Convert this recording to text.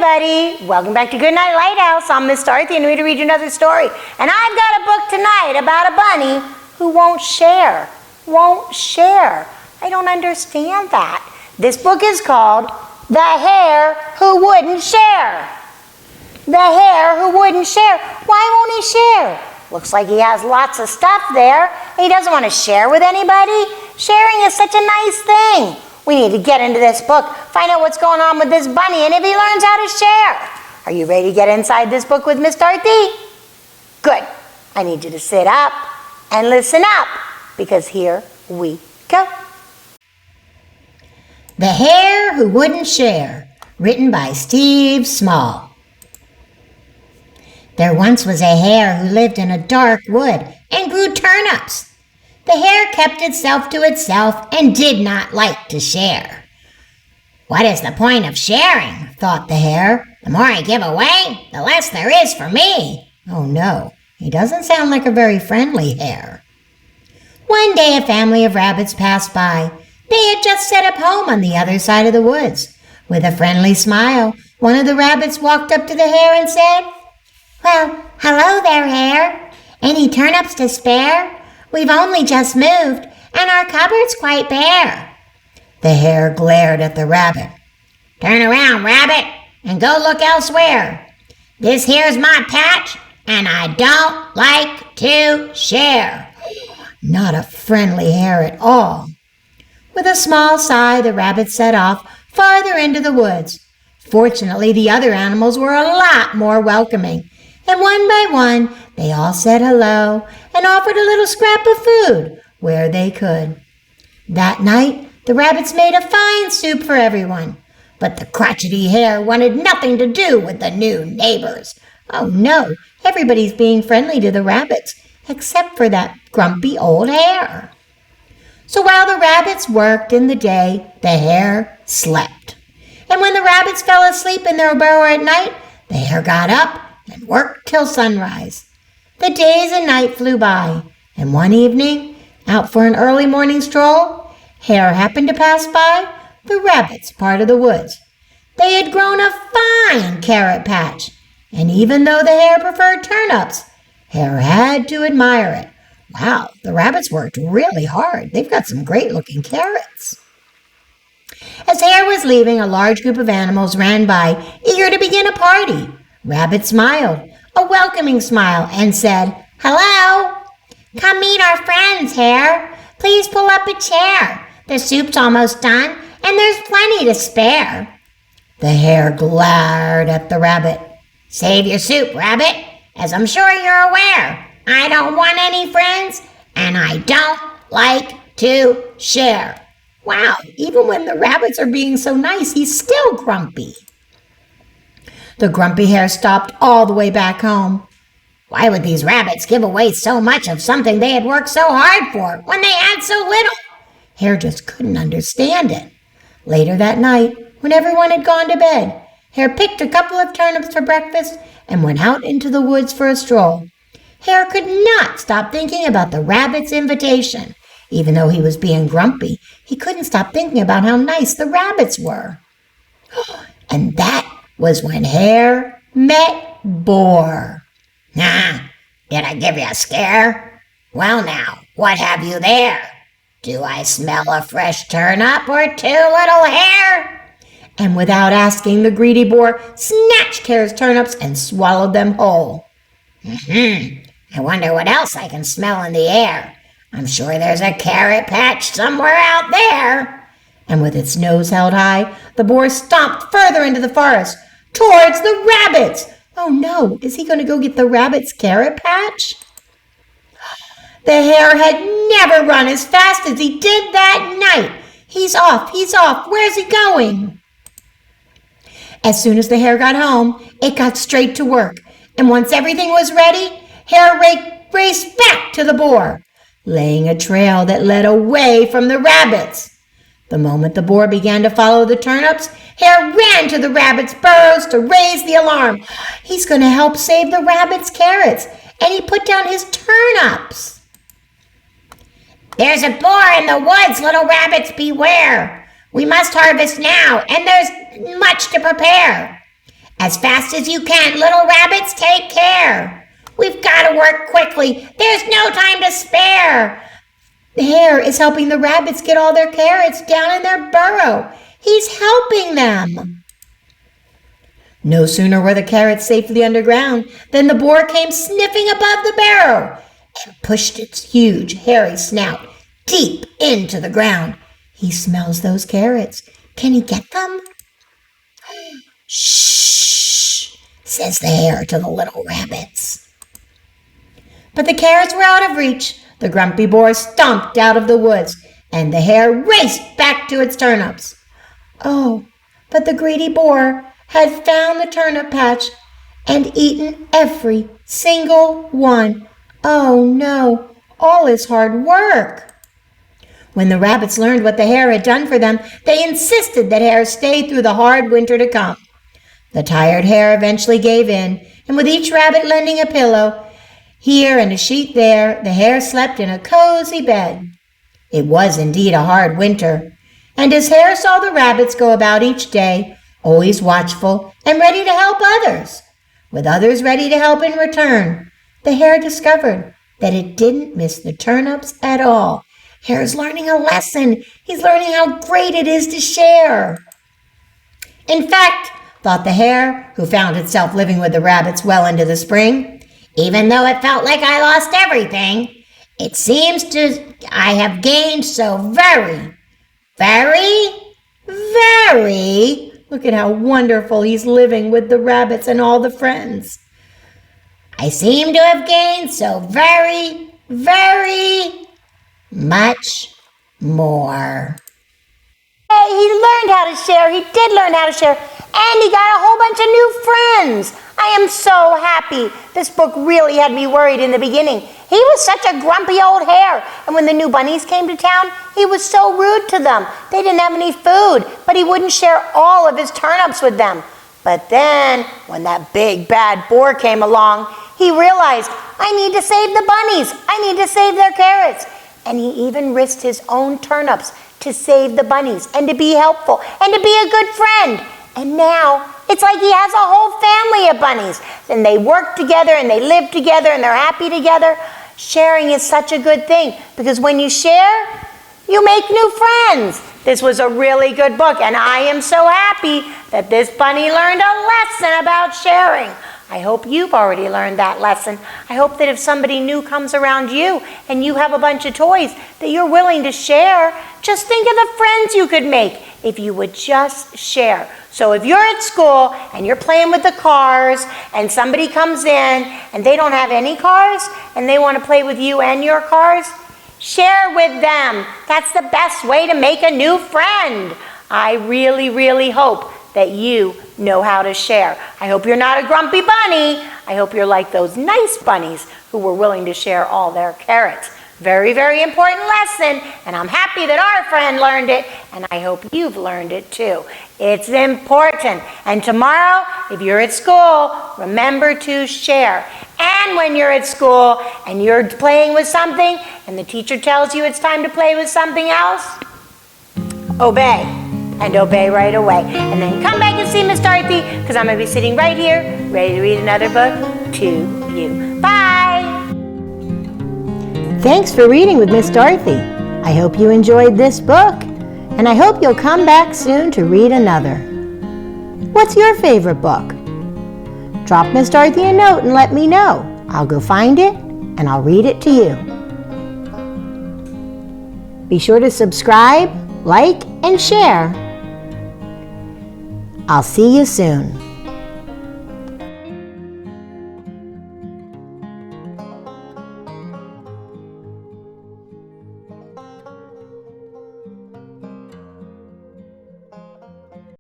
everybody. Welcome back to Goodnight Lighthouse. I'm Miss Dorothy and I'm here to read you another story. And I've got a book tonight about a bunny who won't share. Won't share. I don't understand that. This book is called The Hare Who Wouldn't Share. The Hare Who Wouldn't Share. Why won't he share? Looks like he has lots of stuff there. He doesn't want to share with anybody. Sharing is such a nice thing. We need to get into this book, find out what's going on with this bunny, and if he learns how to share. Are you ready to get inside this book with Miss Dorothy? Good. I need you to sit up and listen up, because here we go. The Hare Who Wouldn't Share, written by Steve Small. There once was a hare who lived in a dark wood and grew turnips. The hare kept itself to itself and did not like to share. "What is the point of sharing?" thought the hare. "The more I give away, the less there is for me." Oh no, he doesn't sound like a very friendly hare. One day a family of rabbits passed by. They had just set up home on the other side of the woods. With a friendly smile, one of the rabbits walked up to the hare and said, "Well, hello there, hare. Any turnips to spare? We've only just moved, and our cupboard's quite bare." The hare glared at the rabbit. "Turn around, rabbit, and go look elsewhere. This here's my patch, and I don't like to share." Not a friendly hare at all. With a small sigh, the rabbit set off farther into the woods. Fortunately, the other animals were a lot more welcoming, and one by one, they all said hello and offered a little scrap of food where they could. That night, the rabbits made a fine soup for everyone, but the crotchety hare wanted nothing to do with the new neighbors. Oh no, everybody's being friendly to the rabbits, except for that grumpy old hare. So while the rabbits worked in the day, the hare slept. And when the rabbits fell asleep in their burrow at night, the hare got up and worked till sunrise. The days and night flew by, and one evening, out for an early morning stroll, Hare happened to pass by the rabbits' part of the woods. They had grown a fine carrot patch, and even though the hare preferred turnips, Hare had to admire it. Wow, the rabbits worked really hard. They've got some great-looking carrots. As Hare was leaving, a large group of animals ran by, eager to begin a party. Rabbit smiled, a welcoming smile, and said, "Hello! Come meet our friends, Hare. Please pull up a chair. The soup's almost done, and there's plenty to spare." The hare glared at the rabbit. "Save your soup, rabbit. As I'm sure you're aware, I don't want any friends, and I don't like to share." Wow, even when the rabbits are being so nice, he's still grumpy. The grumpy hare stopped all the way back home. Why would these rabbits give away so much of something they had worked so hard for when they had so little? Hare just couldn't understand it. Later that night, when everyone had gone to bed, Hare picked a couple of turnips for breakfast and went out into the woods for a stroll. Hare could not stop thinking about the rabbit's invitation. Even though he was being grumpy, he couldn't stop thinking about how nice the rabbits were. And that was when Hare met Boar. "Ah, did I give you a scare? Well now, what have you there? Do I smell a fresh turnip or two, little hare?" And without asking, the greedy boar snatched Hare's turnips and swallowed them whole. I wonder what else I can smell in the air. I'm sure there's a carrot patch somewhere out there." And with its nose held high, the boar stomped further into the forest, towards the rabbits. Oh no, is he going to go get the rabbit's carrot patch? The hare had never run as fast as he did that night. He's off, where's he going? As soon as the hare got home, it got straight to work, and once everything was ready, Hare raced back to the boar, laying a trail that led away from the rabbits. The moment the boar began to follow the turnips, Hare ran to the rabbits' burrows to raise the alarm. He's going to help save the rabbits' carrots, and he put down his turnips. "There's a boar in the woods, little rabbits, beware. We must harvest now, and there's much to prepare." As fast as you can, little rabbits, take care. We've got to work quickly. There's no time to spare. The hare is helping the rabbits get all their carrots down in their burrow. He's helping them. No sooner were the carrots safely underground than the boar came sniffing above the barrow and pushed its huge, hairy snout deep into the ground. He smells those carrots. Can he get them? Shh, says the hare to the little rabbits. But the carrots were out of reach. The grumpy boar stomped out of the woods, and the hare raced back to its turnips. Oh, but the greedy boar had found the turnip patch and eaten every single one. Oh no, all his hard work. When the rabbits learned what the hare had done for them, they insisted that hare stay through the hard winter to come. The tired hare eventually gave in, and with each rabbit lending a pillow here and a sheet there, the hare slept in a cozy bed. It was indeed a hard winter, and as hare saw the rabbits go about each day, always watchful and ready to help others, with others ready to help in return, the hare discovered that it didn't miss the turnips at all. Hare's learning a lesson. He's learning how great it is to share. In fact, thought the hare, who found itself living with the rabbits well into the spring, even though it felt like I lost everything, it seems I have gained so very, look at how wonderful he's living with the rabbits and all the friends. I seem to have gained so very much more. Hey, he learned how to share. He did learn how to share. And he got a whole bunch of new friends. I am so happy. This book really had me worried in the beginning. He was such a grumpy old hare. And when the new bunnies came to town, he was so rude to them. They didn't have any food, but he wouldn't share all of his turnips with them. But then, when that big bad boar came along, he realized, I need to save the bunnies. I need to save their carrots. And he even risked his own turnips to save the bunnies and to be helpful and to be a good friend. And now it's like he has a whole family of bunnies. And they work together and they live together and they're happy together. Sharing is such a good thing because when you share, you make new friends. This was a really good book, and I am so happy that this bunny learned a lesson about sharing. I hope you've already learned that lesson. I hope that if somebody new comes around you and you have a bunch of toys that you're willing to share, just think of the friends you could make if you would just share. So if you're at school and you're playing with the cars and somebody comes in and they don't have any cars and they want to play with you and your cars, share with them. That's the best way to make a new friend. I really hope that you know how to share. I hope you're not a grumpy bunny. I hope you're like those nice bunnies who were willing to share all their carrots. Very important lesson, and I'm happy that our friend learned it, and I hope you've learned it too. It's important. And tomorrow, if you're at school, remember to share. And when you're at school and you're playing with something, and the teacher tells you it's time to play with something else, obey. And obey right away. And then come back and see Miss Dorothy, because I'm going to be sitting right here, ready to read another book to you. Bye! Thanks for reading with Miss Dorothy. I hope you enjoyed this book, and I hope you'll come back soon to read another. What's your favorite book? Drop Miss Dorothy a note and let me know. I'll go find it, and I'll read it to you. Be sure to subscribe, like, and share. I'll see you soon.